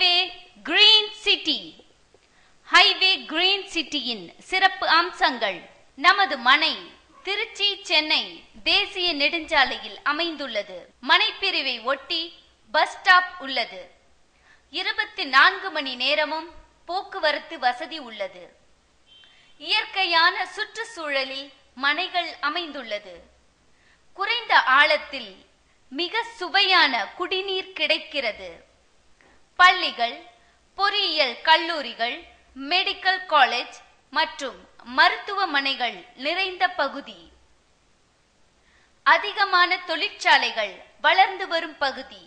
Highway green city. Highway green சிட்டியின் சிறப்பு அம்சங்கள். நமது மனை திருச்சி சென்னை தேசிய நெடுஞ்சாலையில் அமைந்துள்ளது. மனைப்பிரிவை ஒட்டி பஸ் ஸ்டாப் உள்ளது. 24 மணி நேரமும் போக்குவரத்து வசதி உள்ளது. இயற்கையான சுற்றுச்சூழலில் மனைகள் அமைந்துள்ளது. குறைந்த ஆழத்தில் மிக சுவையான குடிநீர் கிடைக்கிறது. பள்ளிகள், பொறியியல் கல்லூரிகள், மெடிக்கல் காலேஜ் மற்றும் மருத்துவமனைகள் நிறைந்த பகுதி. அதிகமான தொழிற்சாலைகள் வளர்ந்து வரும் பகுதி.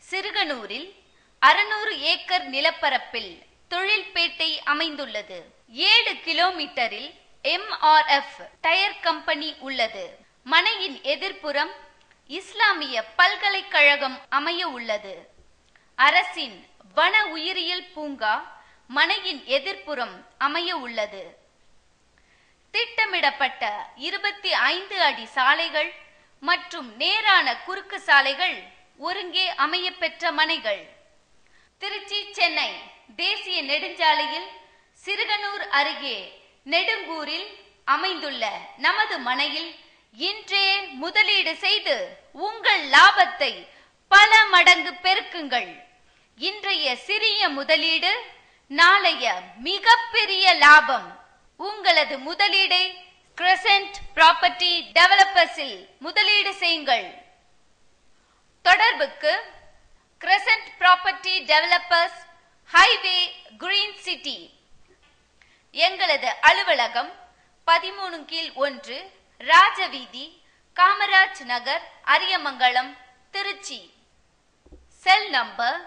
சிறுகனூரில் 600 ஏக்கர் நிலப்பரப்பில் தொழில்பேட்டை அமைந்துள்ளது. 7 கிலோமீட்டரில் MRF டயர் கம்பெனி உள்ளது. மனையின் எதிர்ப்புறம் இஸ்லாமிய பல்கலைக்கழகம் அமைய உள்ளது. அரசின் வன உயிரியல் பூங்கா மனையின் எதிர்ப்புறம் அமைய உள்ளது. திட்டமிடப்பட்ட 25 அடி சாலைகள் மற்றும் நேரான குறுக்கு சாலைகள் ஒருங்கே அமைய பெற்ற மனைகள். திருச்சி சென்னை தேசிய நெடுஞ்சாலையில் சிறுகனூர் அருகே நெடுங்கூரில் அமைந்துள்ள நமது மனையில் இன்றே முதலீடு செய்து உங்கள் லாபத்தை பல மடங்கு பெருக்குங்கள். இன்றைய சிறிய முதலீடு நாளைய மிகப்பெரிய லாபம். உங்களது முதலீடை கிரசன்ட் ப்ராப்பர்ட்டி டெவலப்பர்ஸில் முதலீடு செய்யுங்கள். தொடர்புக்கு crescent property developers, highway green city. எங்களது அலுவலகம் 13/1 ராஜவீதி, காமராஜ் நகர், அரியமங்கலம், திருச்சி. Cell number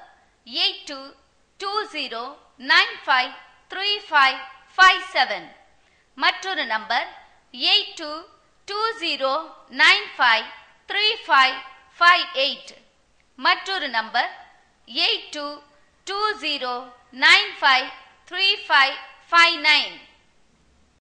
8220953557. மற்றொரு நம்பர் 8220953558. மற்றொரு நம்பர் 8220953559.